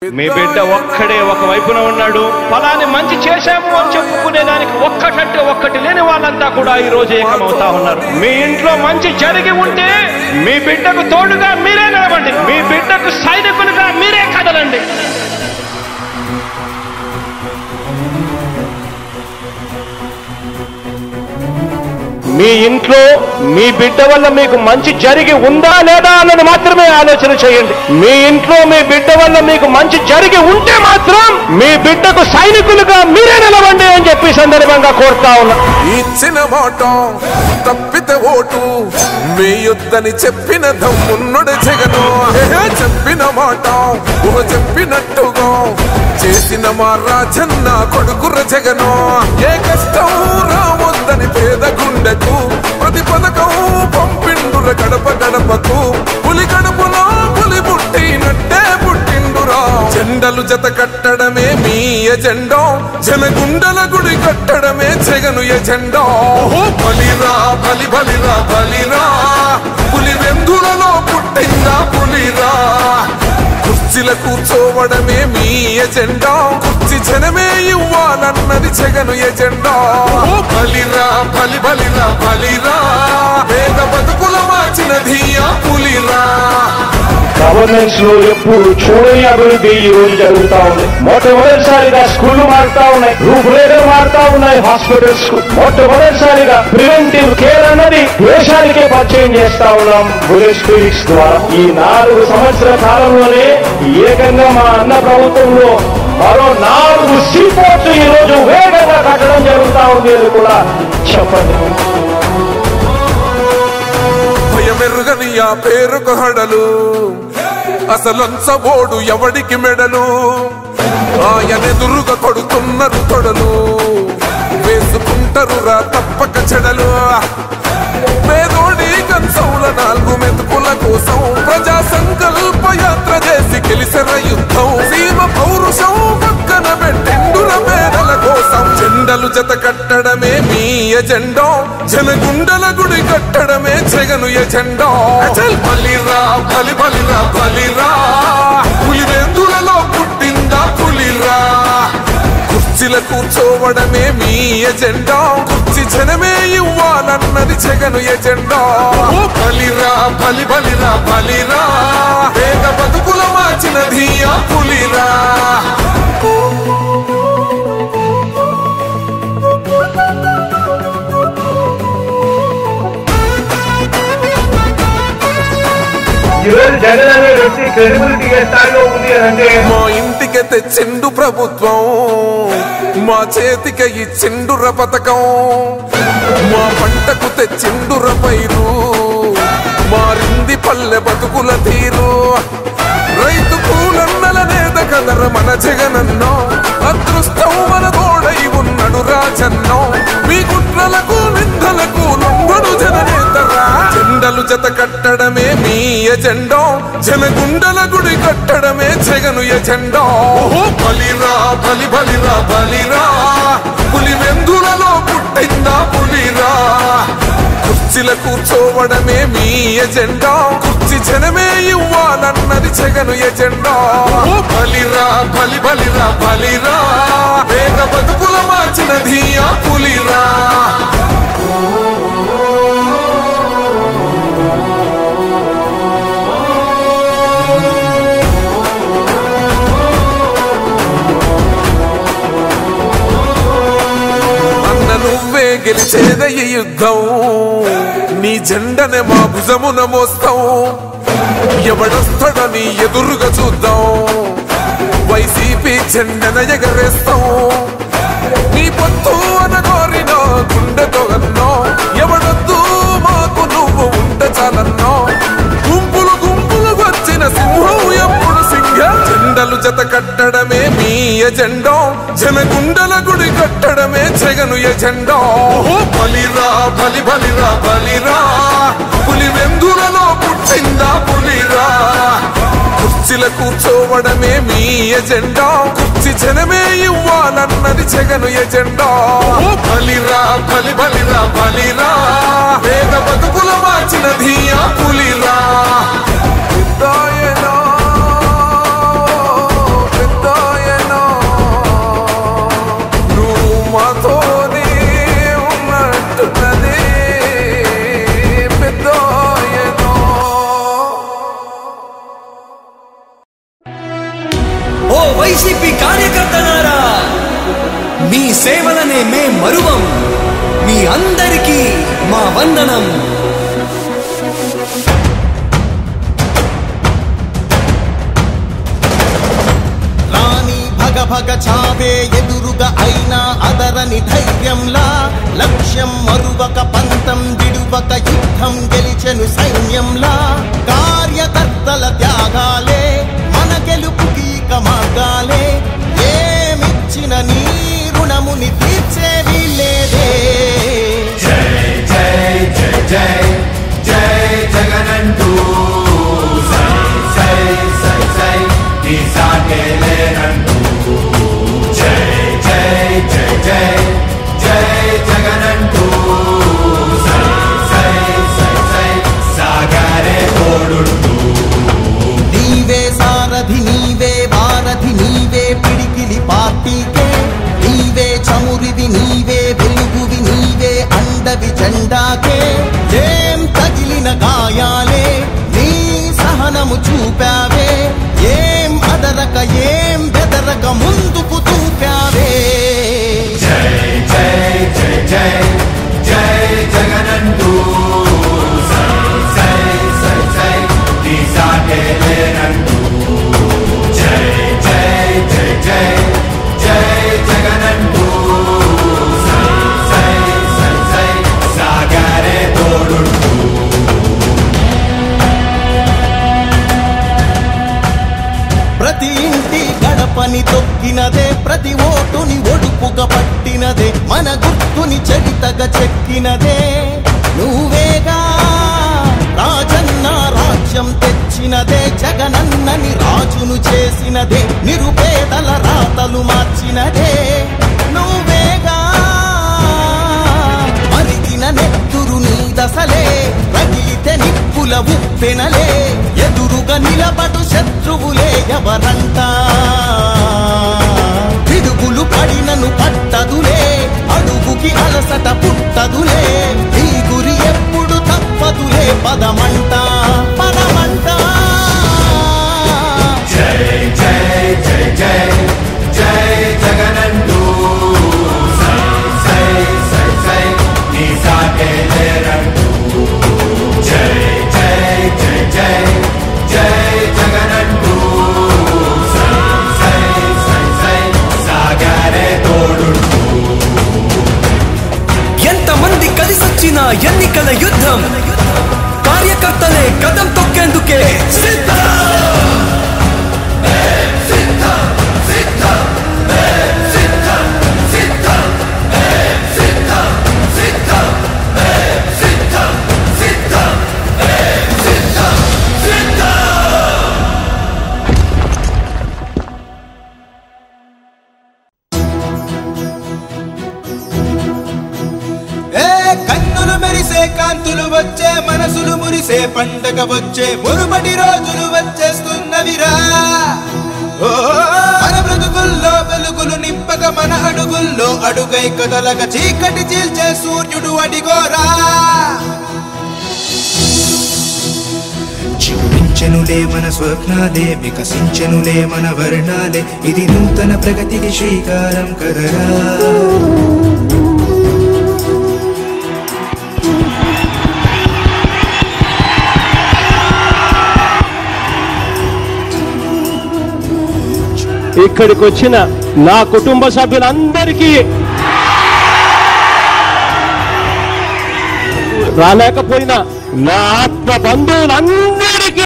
మీ బిడ్డ ఒక్కడే ఒక వైపున ఉన్నాడు. ఫలాన్ని మంచి చేశాము అని చెప్పుకునేదానికి ఒక్కటంటే ఒక్కటి లేని వాళ్ళంతా కూడా ఈ రోజు ఏకమవుతా ఉన్నారు. మీ ఇంట్లో మంచి జరిగి ఉంటే మీ బిడ్డకు తోడుగా మీరే నిలబండి, మీ బిడ్డకు సైనికులుగా మీరే కదలండి. మీ ఇంట్లో మీ బిడ్డ వల్ల మీకు మంచి జరిగి ఉందా లేదా అన్నది మాత్రమే ఆలోచన చేయండి. మీ ఇంట్లో మీ బిడ్డ వల్ల మీకు మంచి జరిగి ఉంటే మాత్రం మీ బిడ్డకు సైనికులుగా మీరే నిలవండి అని చెప్పి సందర్భంగా కోరుతా ఉన్నా. ఇచ్చిన మాట తప్పితే ఓటు వేయొద్దని చెప్పిన దమ్మున్నడు జగను. చెప్పిన మాట చెప్పినట్టుగా చేసిన మా రాజన్న కొడుకుర జగను. ఏ కష్టం రావద్దని పేద గుండెకు ప్రతి పథకం పంపిండుర గడప గడపకు. పులి గడపలో పులి పుట్టినట్టే పుట్టిండురా. జెండలు జత కట్టడమే మీ ఎజెండా, జనగుండల గుడి కట్టడమే జగను ఎజెండా. బలిరా బలి బలిరా బలిరా, పులి వెందులలో పుట్టిందా పులిరా. కుర్చీల కూర్చోవడమే మీ ఎజెండా, కుర్చీ జనమే ఇవ్వాలన్నది జగను ఎజెండా. బలిరా బలి బలిరా బలిరా, పేద బతుకుల మార్చినది ఆ పులిరా. గవర్నెన్స్ లో ఎప్పుడు చూడని అభివృద్ధి ఈ రోజు జరుగుతా ఉంది. మొట్టమొదటిసారిగా స్కూళ్లు మారుతా ఉన్నాయి, రూపురేఖలు మారుతా ఉన్నాయి. హాస్పిటల్స్ మొట్టమొదటిసారిగా ప్రివెంటివ్ కేర్ అన్నది దేశానికే పరిచయం చేస్తా ఉన్నాం బుల్లెట్ క్లినిక్స్ ద్వారా. ఈ 4 సంవత్సరాల కాలంలోనే ఏకంగా మా అన్న ప్రభుత్వంలో మరో 4 సీపోర్ట్స్ ఈ రోజు వేగంగా కట్టడం జరుగుతా ఉంది అని కూడా చెప్పండి. భయమెరుగని ఆ పేరుకు హడలు, అసలంచబోడు ఎవడికి మెడలు. ఆయనెదురుగా కొడుతున్నారు తొడలు, వేసుకుంటారు రా తప్పక చెడలు. పేదోడి కంచంల 4 మెతుకుల కోసం ప్రజా సంకల్ప యాత్ర చేసి గెలిసిన యుద్ధం. సీమ పౌరుషం పక్కన పెట్టిండుర పేదల కోసం. జెండలు జత కట్టడమే మీ ఎజెండా, జనగుండల గుడి కట్టడమే జగను ఎజెండా. బలిరా బలి బలిరా బలిరా, పులి వెందులలో పుట్టిందా పులిరా. కుర్చీల కూర్చోవడమే మీ ఎజెండా, కుర్చీ జనమే ఇవ్వాలన్నది జగను ఎజెండా. బలిరా బలి బలిరా బలిరా, పేద బతుకుల మార్చినది ఆ పులిరా. జగన్ అనే వ్యక్తి క్రెడిబిలిటీ ఏ స్థాయిలో ఉంది అంటే మా ఇంటికి తెచ్చిండు ప్రభుత్వం, మా చేతికి ఇచ్చిండుర పథకం. మా పంటకు తెచ్చిండుర పైరు, మారింది పల్లె బతుకుల తీరు. రైతు కూలన్నల నేత కదర మన జగనన్నో, అదృష్టం మన తోడై ఉన్నడు రాజన్నో. మీ కుట్రలకు నిందలకు లొంగడు జననేతరా. జెండలు జత కట్టడమే మీ ఎజెండా, జనగుండల గుడి కట్టడమే జగను ఎజెండా. బలిరా బలి బలిరా బలిరా, పులి వెందులలో పుట్టిందా పులిరా. కుర్చీల కూర్చోవడమే మీ ఎజెండా, కుర్చీ జనమే ఇవ్వాలన్నది జగను ఎజెండా. బలిరా బలి బలిరా బలిరా, పేద బతుకుల మార్చినది ఆ పులిరా. నువ్వే గెలిచేద ఈ యుద్ధం, నీ జెండనే మా భుజమున మోస్తాం. ఎవడొస్తాడని ఎదురుగా చూద్దాం, వైసీపీ జెండన ఎగరేస్తాం. నీ పొత్తు అనగోరిన గుండెతో అన్నో, ఎవడొద్దు మాకు నువ్వు ఉండ చాలన్నో. గుంపులు గుంపులు వచ్చిన సింహం ఎప్పుడు సింహం. జెండలు జత కట్టడమే మీ ఎజెండా, జనగుండల గుడి కట్టడమే జగను ఎజెండా. బలిరా బలి బలిరా బలిరా, పులి వెందులలో పుట్టిందా పులిరా. కుర్చీల కూర్చోవడమే మీ ఎజెండా, కుర్చీ జనమే ఇవ్వాలన్నది జగను ఎజెండా. బలిరా బలి బలిరా బలిరా, పేద బతుకుల మార్చినది ఆ పులిరా. వైసీపీ కార్యకర్తలారా, మీ సేవలనే మే మరువం. మీ అందరికీ మా వందనం. భగ చావే ఎదురుగా అయినా అదరని ధైర్యంలా, లక్ష్యం మరువక పంతం విడువక యుద్ధం గెలిచెను సైన్యంలా. కార్యకర్తల త్యాగాలే మన గెలుపుకి ఇక మార్గాలే. ఏమిచ్చిన నీ రుణముని తీర్చేది లేదే. జై జై జై జై జై జగనంటూ సై సై సై సై ఈ సాగే లేనంటూ. జై జై జై జై జై జగనంటూ సై సై సై సై సాగరే తోడుంటూ. నీవే సారథి, నీవే వారధి, నీవే పిడికిలి పార్టీకే. నీవే చమురివి, నీవే వెలుగువి, నీవే అండవి జెండాకే. ఏం తగిలిన గాయాలే నీ సహనము చూపావే. ఏం అదరక ఏం బెదరక ముందుకు చూపావే. జై జై జై జై జై జగనంటూ సై సై సై సై ఈ సాగే లేనంటూ. జై జై జై జై జై జగనంటూ సై సై సై సై సాగరే తోడుంటూ. ప్రతి ఇంటి గడపని తొక్కినదే, ప్రతి ఓటుని ఒడుపుగా పట్టినదే, మన గుర్తుని చరితగా చెక్కినదే నువ్వేగా. రాజన్న రాజ్యం తెచ్చినదే, జగనన్నని రాజును చేసినదే, నిరుపేదల రాతలు మార్చినదే నువ్వేగా. మరిగిన నెత్తురు నీ దశలే, రగిలితే నిప్పుల ఉప్పెనలే. ఎదురుగా నిలబడు శత్రువులే ఎవరంట. పిడుగులు పడినను పట్టదులే, అడుగుకి అలసట పుట్టదులే. ఈ గురి ఎప్పుడు తప్పదులే, పదమంట పదమంట. జై జై జై జై జై జగనంటూ సై సై సై సై ఈ సాగే లేనంటూ. జై జై జై జై జై జగనంటూ సై సై సై సై సాగరే తోడుంటూ. ఎంతమంది కలిసొచ్చిన ఎన్నికల యుద్ధం, కార్యకర్తలే కదం తొక్కేందుకే సిద్ధం. కన్నులు మెరిసే కాంతులు వచ్చే, మనసులు మురిసే పండగ వచ్చే, మురుపటి రోజులు వచ్చేస్తున్నవిరా. మన బ్రతుకుల్లో వెలుగులు నింపక, మన అడుగుల్లో అడుగై కదలక, చీకటి చీల్చే సూర్యుడు అడిగోరా. చిగురించెనులే మన స్వప్నాలే, వికసించెనులే మన వర్ణాలే. ఇది నూతన ప్రగతికి శ్రీకారం కదరా. ఇక్కడికి వచ్చిన నా కుటుంబ సభ్యులందరికీ, రాలేకపోయినా నా ఆత్మ బంధువులందరికీ